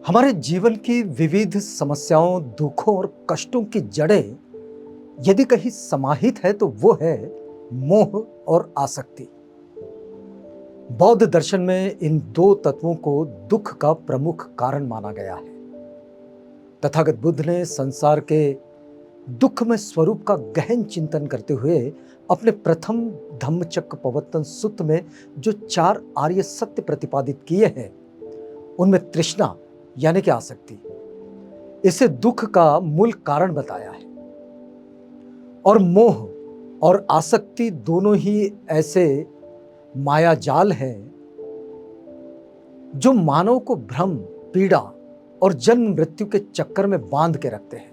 हमारे जीवन की विविध समस्याओं, दुखों और कष्टों की जड़ें यदि कहीं समाहित है तो वो है मोह और आसक्ति। बौद्ध दर्शन में इन दो तत्वों को दुख का प्रमुख कारण माना गया है। तथागत बुद्ध ने संसार के दुखमय स्वरूप का गहन चिंतन करते हुए अपने प्रथम धम्मचक्र प्रवर्तन सूत्र में जो 4 आर्य सत्य प्रतिपादित किए हैं, उनमें तृष्णा यानी कि आसक्ति, इसे दुख का मूल कारण बताया है। और मोह और आसक्ति दोनों ही ऐसे माया जाल हैं जो मानव को भ्रम, पीड़ा और जन्म मृत्यु के चक्कर में बांध के रखते हैं।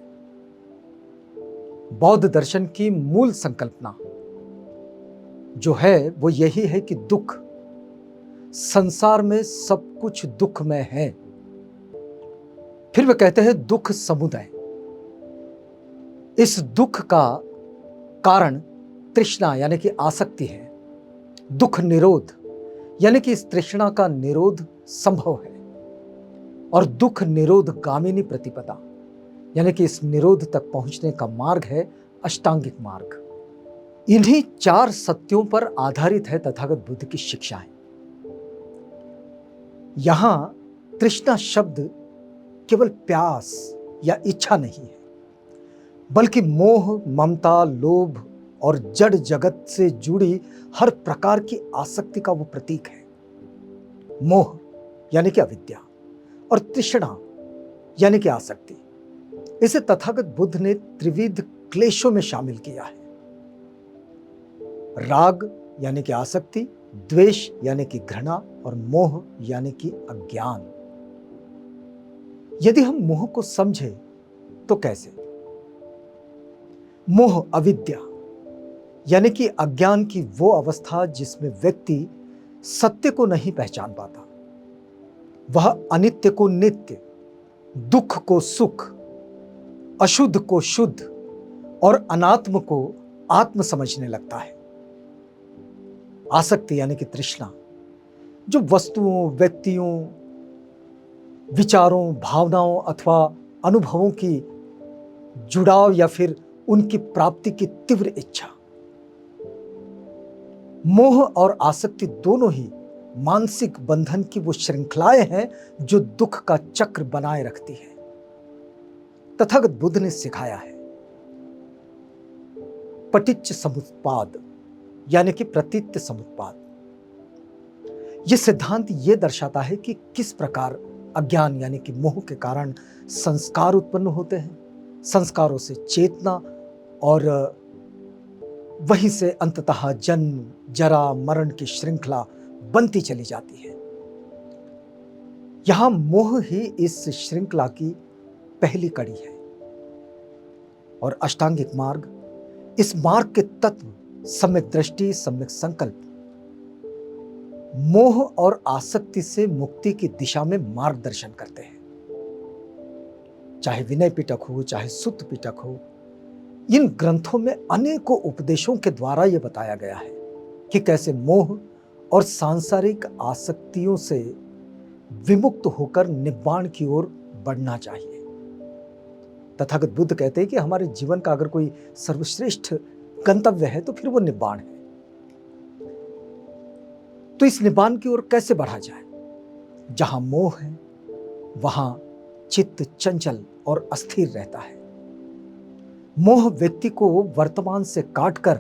बौद्ध दर्शन की मूल संकल्पना जो है वो यही है कि दुख, संसार में सब कुछ दुखमय है। फिर वे कहते हैं दुख समुदाय। इस दुख का कारण तृष्णा यानी कि आसक्ति है। दुख निरोध यानी कि इस तृष्णा का निरोध संभव है। और दुख निरोध गामिनी प्रतिपदा यानी कि इस निरोध तक पहुंचने का मार्ग है अष्टांगिक मार्ग। इन्हीं 4 सत्यों पर आधारित है तथागत बुद्ध की शिक्षाएं। यहां तृष्णा शब्द केवल प्यास या इच्छा नहीं है, बल्कि मोह, ममता, लोभ और जड़ जगत से जुड़ी हर प्रकार की आसक्ति का वो प्रतीक है। मोह यानी कि अविद्या और तृष्णा यानी कि आसक्ति, इसे तथागत बुद्ध ने त्रिविध क्लेशों में शामिल किया है। राग यानी कि आसक्ति, द्वेष यानी कि घृणा और मोह यानी कि अज्ञान। यदि हम मोह को समझे तो कैसे? मोह अविद्या यानी कि अज्ञान की वो अवस्था जिसमें व्यक्ति सत्य को नहीं पहचान पाता। वह अनित्य को नित्य, दुख को सुख, अशुद्ध को शुद्ध और अनात्म को आत्म समझने लगता है। आसक्ति यानी कि तृष्णा, जो वस्तुओं, व्यक्तियों, विचारों, भावनाओं अथवा अनुभवों की जुड़ाव या फिर उनकी प्राप्ति की तीव्र इच्छा। मोह और आसक्ति दोनों ही मानसिक बंधन की वो श्रृंखलाएं हैं जो दुख का चक्र बनाए रखती है। तथागत बुद्ध ने सिखाया है पटिच्च समुत्पाद यानी कि प्रतीत्य समुत्पाद। यह सिद्धांत यह दर्शाता है कि किस प्रकार अज्ञान यानी कि मोह के कारण संस्कार उत्पन्न होते हैं, संस्कारों से चेतना और वहीं से अंततः जन्म, जरा, मरण की श्रृंखला बनती चली जाती है। यहां मोह ही इस श्रृंखला की पहली कड़ी है। और अष्टांगिक मार्ग, इस मार्ग के तत्व सम्यक दृष्टि, सम्यक संकल्प, मोह और आसक्ति से मुक्ति की दिशा में मार्गदर्शन करते हैं। चाहे विनय पिटक हो, चाहे सुत्त पिटक हो, इन ग्रंथों में अनेकों उपदेशों के द्वारा यह बताया गया है कि कैसे मोह और सांसारिक आसक्तियों से विमुक्त होकर निब्बाण की ओर बढ़ना चाहिए। तथागत बुद्ध कहते हैं कि हमारे जीवन का अगर कोई सर्वश्रेष्ठ गंतव्य है तो फिर वो निब्बाण है। तो इस निब्बाण की ओर कैसे बढ़ा जाए? जहां मोह है वहां चित्त चंचल और अस्थिर रहता है। मोह व्यक्ति को वर्तमान से काटकर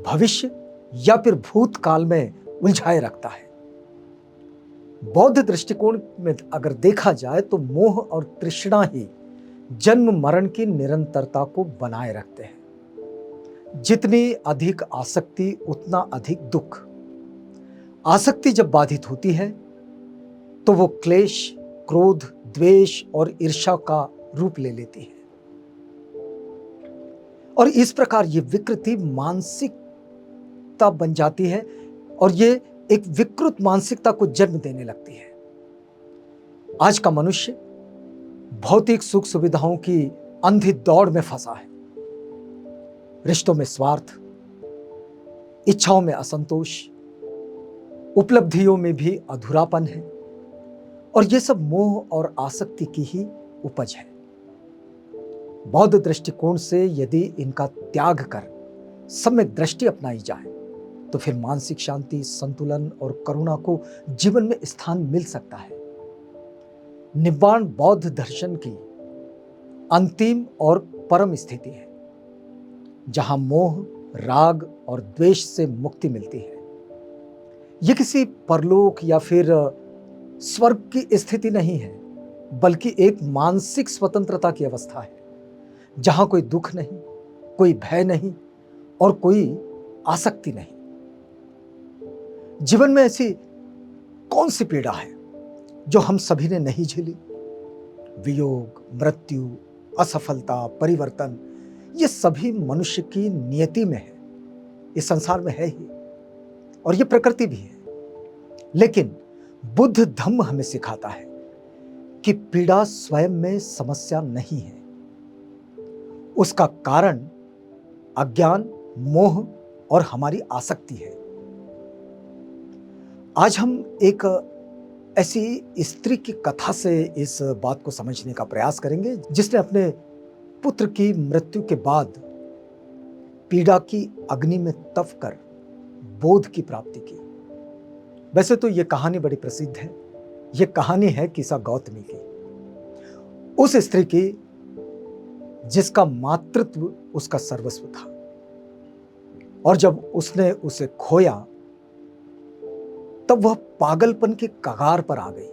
भविष्य या फिर भूतकाल में उलझाए रखता है। बौद्ध दृष्टिकोण में अगर देखा जाए तो मोह और तृष्णा ही जन्म मरण की निरंतरता को बनाए रखते हैं। जितनी अधिक आसक्ति उतना अधिक दुख। आसक्ति जब बाधित होती है तो वो क्लेश, क्रोध, द्वेष और ईर्ष्या का रूप ले लेती है। और इस प्रकार ये विकृति मानसिकता बन जाती है और ये एक विकृत मानसिकता को जन्म देने लगती है। आज का मनुष्य भौतिक सुख सुविधाओं की अंधी दौड़ में फंसा है। रिश्तों में स्वार्थ, इच्छाओं में असंतोष, उपलब्धियों में भी अधूरापन है और ये सब मोह और आसक्ति की ही उपज है। बौद्ध दृष्टिकोण से यदि इनका त्याग कर सम्यक दृष्टि अपनाई जाए तो फिर मानसिक शांति, संतुलन और करुणा को जीवन में स्थान मिल सकता है। निब्बाण बौद्ध दर्शन की अंतिम और परम स्थिति है, जहां मोह, राग और द्वेष से मुक्ति मिलती है। यह किसी परलोक या फिर स्वर्ग की स्थिति नहीं है, बल्कि एक मानसिक स्वतंत्रता की अवस्था है, जहां कोई दुख नहीं, कोई भय नहीं और कोई आसक्ति नहीं। जीवन में ऐसी कौन सी पीड़ा है जो हम सभी ने नहीं झेली? वियोग, मृत्यु, असफलता, परिवर्तन, ये सभी मनुष्य की नियति में है, इस संसार में है ही, और ये प्रकृति भी है। लेकिन बुद्ध धम्म हमें सिखाता है कि पीड़ा स्वयं में समस्या नहीं है, उसका कारण अज्ञान, मोह और हमारी आसक्ति है। आज हम एक ऐसी स्त्री की कथा से इस बात को समझने का प्रयास करेंगे, जिसने अपने पुत्र की मृत्यु के बाद पीड़ा की अग्नि में तप कर बोध की प्राप्ति की। वैसे तो यह कहानी बड़ी प्रसिद्ध है। यह कहानी है किस्सा गौतमी की, उस स्त्री की जिसका मातृत्व उसका सर्वस्व था, और जब उसने उसे खोया तब वह पागलपन के कगार पर आ गई,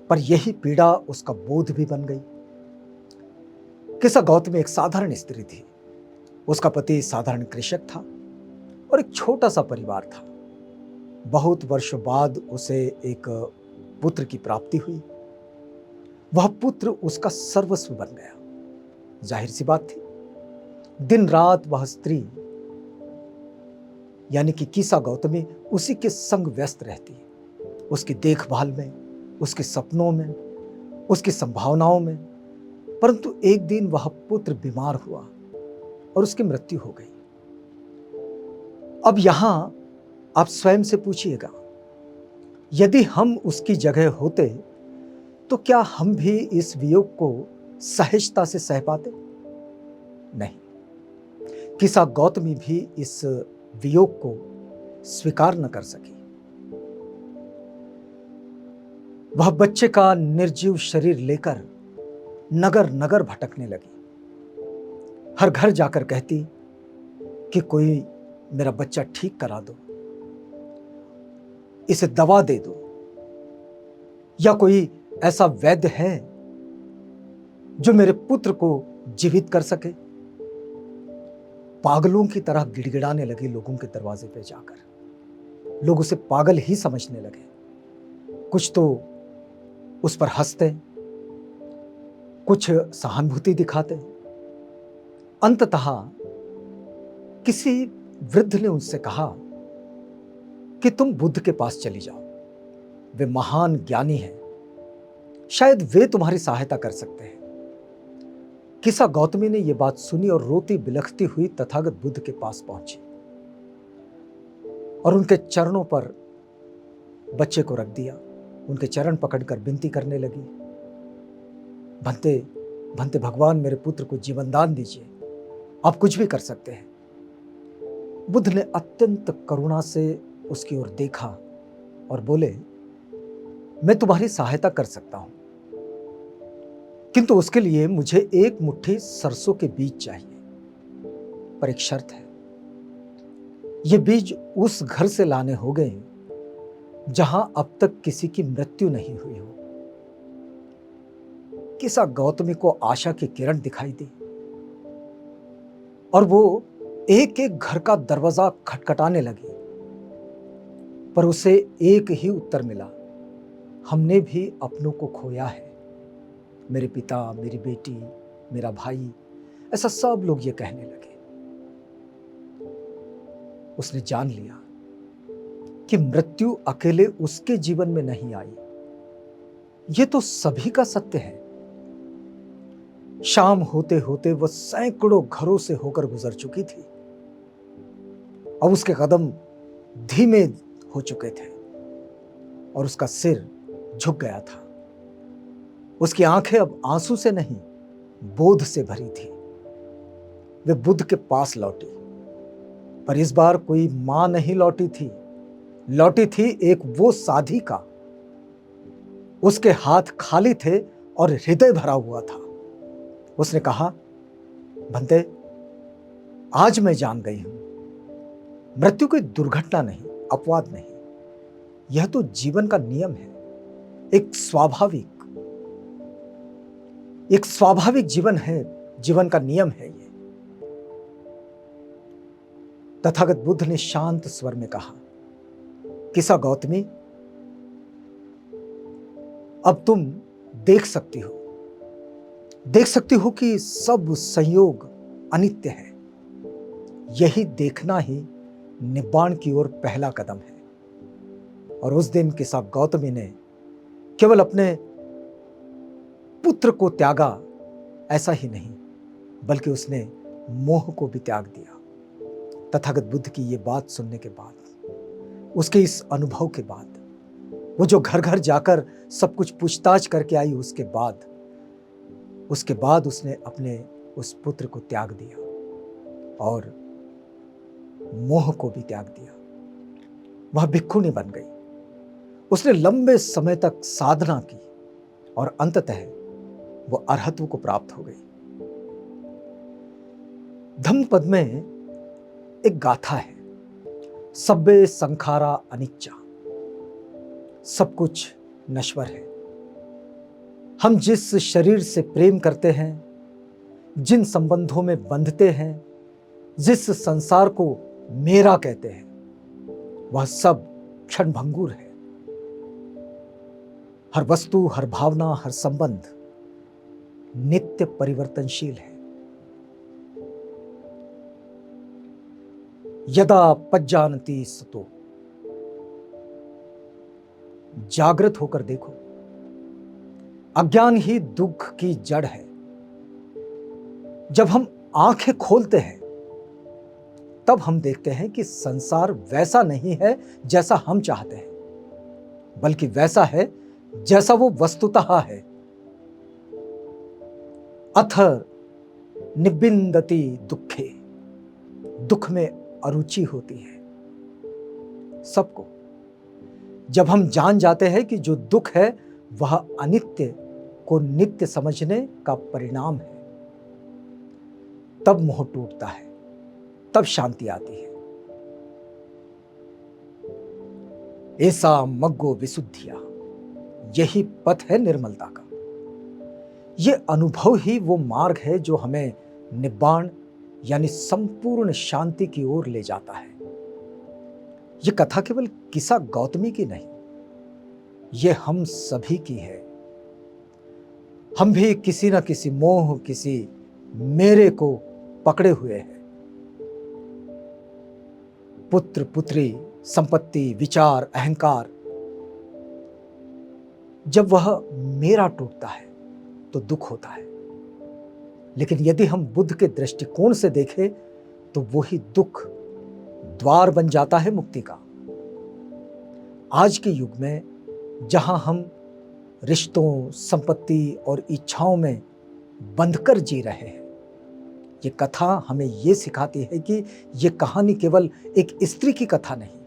पर यही पीड़ा उसका बोध भी बन गई। किस्सा गौतमी एक साधारण स्त्री थी। उसका पति साधारण कृषक था और एक छोटा सा परिवार था। बहुत वर्षों बाद उसे एक पुत्र की प्राप्ति हुई। वह पुत्र उसका सर्वस्व बन गया। जाहिर सी बात थी, दिन रात वह स्त्री यानी कि किस्सा गौतमी उसी के संग व्यस्त रहती है, उसकी देखभाल में, उसके सपनों में, उसकी संभावनाओं में। परंतु एक दिन वह पुत्र बीमार हुआ और उसकी मृत्यु हो गई। अब यहां आप स्वयं से पूछिएगा, यदि हम उसकी जगह होते तो क्या हम भी इस वियोग को सहजता से सह पाते? नहीं। किस्सा गौतमी भी इस वियोग को स्वीकार न कर सकी। वह बच्चे का निर्जीव शरीर लेकर नगर नगर भटकने लगी। हर घर जाकर कहती कि कोई मेरा बच्चा ठीक करा दो, इसे दवा दे दो, या कोई ऐसा वैद्य है जो मेरे पुत्र को जीवित कर सके। पागलों की तरह गिड़गिड़ाने लगी लोगों के दरवाजे पे जाकर। लोग उसे पागल ही समझने लगे। कुछ तो उस पर हंसते, कुछ सहानुभूति दिखाते। अंततः किसी वृद्ध ने उनसे कहा कि तुम बुद्ध के पास चली जाओ, वे महान ज्ञानी हैं, शायद वे तुम्हारी सहायता कर सकते हैं। किस्सा गौतमी ने यह बात सुनी और रोती बिलखती हुई तथागत बुद्ध के पास पहुंची और उनके चरणों पर बच्चे को रख दिया। उनके चरण पकड़कर विनती करने लगी, भंते भंते भगवान, मेरे पुत्र को जीवन दान दीजिए, आप कुछ भी कर सकते हैं। बुद्ध ने अत्यंत करुणा से उसकी ओर देखा और बोले, मैं तुम्हारी सहायता कर सकता हूं, किंतु उसके लिए मुझे एक मुट्ठी सरसों के बीज चाहिए, पर एक शर्त है। ये बीज उस घर से लाने होंगे जहां अब तक किसी की मृत्यु नहीं हुई हो। किस्सा गौतमी को आशा की किरण दिखाई दी और वो एक एक घर का दरवाजा खटखटाने लगी, पर उसे एक ही उत्तर मिला, हमने भी अपनों को खोया है। मेरे पिता, मेरी बेटी, मेरा भाई, ऐसा सब लोग ये कहने लगे। उसने जान लिया कि मृत्यु अकेले उसके जीवन में नहीं आई, ये तो सभी का सत्य है। शाम होते होते वह सैकड़ों घरों से होकर गुजर चुकी थी। अब उसके कदम धीमे हो चुके थे और उसका सिर झुक गया था। उसकी आंखें अब आंसू से नहीं, बोध से भरी थी। वे बुद्ध के पास लौटी, पर इस बार कोई मां नहीं लौटी थी। लौटी थी एक वो साधिका। उसके हाथ खाली थे और हृदय भरा हुआ था। उसने कहा, भंते, आज मैं जान गई हूं, मृत्यु कोई दुर्घटना नहीं, अपवाद नहीं, यह तो जीवन का नियम है। एक स्वाभाविक जीवन है, जीवन का नियम है ये। तथागत बुद्ध ने शांत स्वर में कहा, किसा गौतमी, अब तुम देख सकती हो कि सब संयोग अनित्य है। यही देखना ही निब्बाण की ओर पहला कदम है। और उस दिन किसा गौतमी ने केवल अपने पुत्र को त्यागा, ऐसा ही नहीं, बल्कि उसने मोह को भी त्याग दिया। तथागत बुद्ध की ये बात सुनने के बाद, उसके इस अनुभव के बाद, वो जो घर घर जाकर सब कुछ पूछताछ करके आई, उसके बाद उसने अपने उस पुत्र को त्याग दिया और मोह को भी त्याग दिया। वह भिक्षुणी बन गई। उसने लंबे समय तक साधना की और अंततः वो अरहत्व को प्राप्त हो गई। धम्मपद में एक गाथा है, सब्बे संखारा अनिच्चा, सब कुछ नश्वर है। हम जिस शरीर से प्रेम करते हैं, जिन संबंधों में बंधते हैं, जिस संसार को मेरा कहते हैं, वह सब क्षणभंगुर है। हर वस्तु, हर भावना, हर संबंध नित्य परिवर्तनशील है। यदा पज्जानति सतो, जागृत होकर देखो, अज्ञान ही दुख की जड़ है। जब हम आंखें खोलते हैं, तब हम देखते हैं कि संसार वैसा नहीं है जैसा हम चाहते हैं, बल्कि वैसा है जैसा वो वस्तुतः है। अथ निबिंदति दुखे, दुख में अरुचि होती है सबको। जब हम जान जाते हैं कि जो दुख है वह अनित्य को नित्य समझने का परिणाम है, तब मोह टूटता है, तब शांति आती है। ऐसा मग्गो विशुद्धिया, यही पथ है निर्मलता का। यह अनुभव ही वो मार्ग है जो हमें निब्बाण यानी संपूर्ण शांति की ओर ले जाता है। यह कथा केवल किसा गौतमी की नहीं, यह हम सभी की है। हम भी किसी न किसी मोह, किसी मेरे को पकड़े हुए हैं। पुत्र, पुत्री, संपत्ति, विचार, अहंकार, जब वह मेरा टूटता है तो दुख होता है। लेकिन यदि हम बुद्ध के दृष्टिकोण से देखें तो वही दुख द्वार बन जाता है मुक्ति का। आज के युग में जहां हम रिश्तों, संपत्ति और इच्छाओं में बंधकर जी रहे हैं, ये कथा हमें ये सिखाती है कि ये कहानी केवल एक स्त्री की कथा नहीं,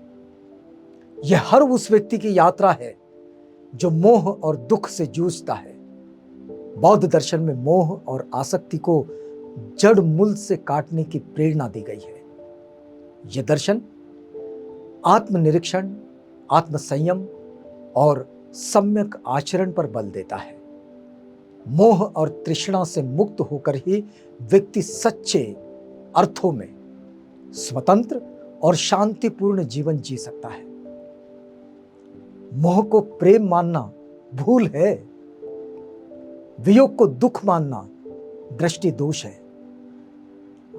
यह हर उस व्यक्ति की यात्रा है जो मोह और दुख से जूझता है। बौद्ध दर्शन में मोह और आसक्ति को जड़ मूल से काटने की प्रेरणा दी गई है। यह दर्शन आत्मनिरीक्षण, आत्मसंयम और सम्यक आचरण पर बल देता है। मोह और तृष्णा से मुक्त होकर ही व्यक्ति सच्चे अर्थों में स्वतंत्र और शांतिपूर्ण जीवन जी सकता है। मोह को प्रेम मानना भूल है, वियोग को दुख मानना दृष्टि दोष है।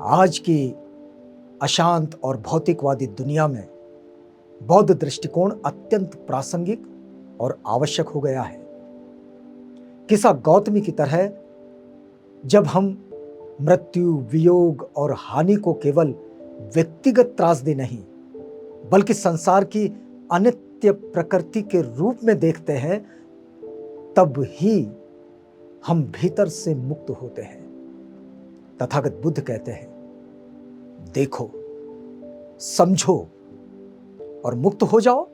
आज की अशांत और भौतिकवादी दुनिया में बौद्ध दृष्टिकोण अत्यंत प्रासंगिक और आवश्यक हो गया है। किसा गौतमी की तरह जब हम मृत्यु, वियोग और हानि को केवल व्यक्तिगत त्रासदी नहीं, बल्कि संसार की अनित्य प्रकृति के रूप में देखते हैं, तब ही हम भीतर से मुक्त होते हैं। तथागत बुद्ध कहते हैं, देखो, समझो और मुक्त हो जाओ।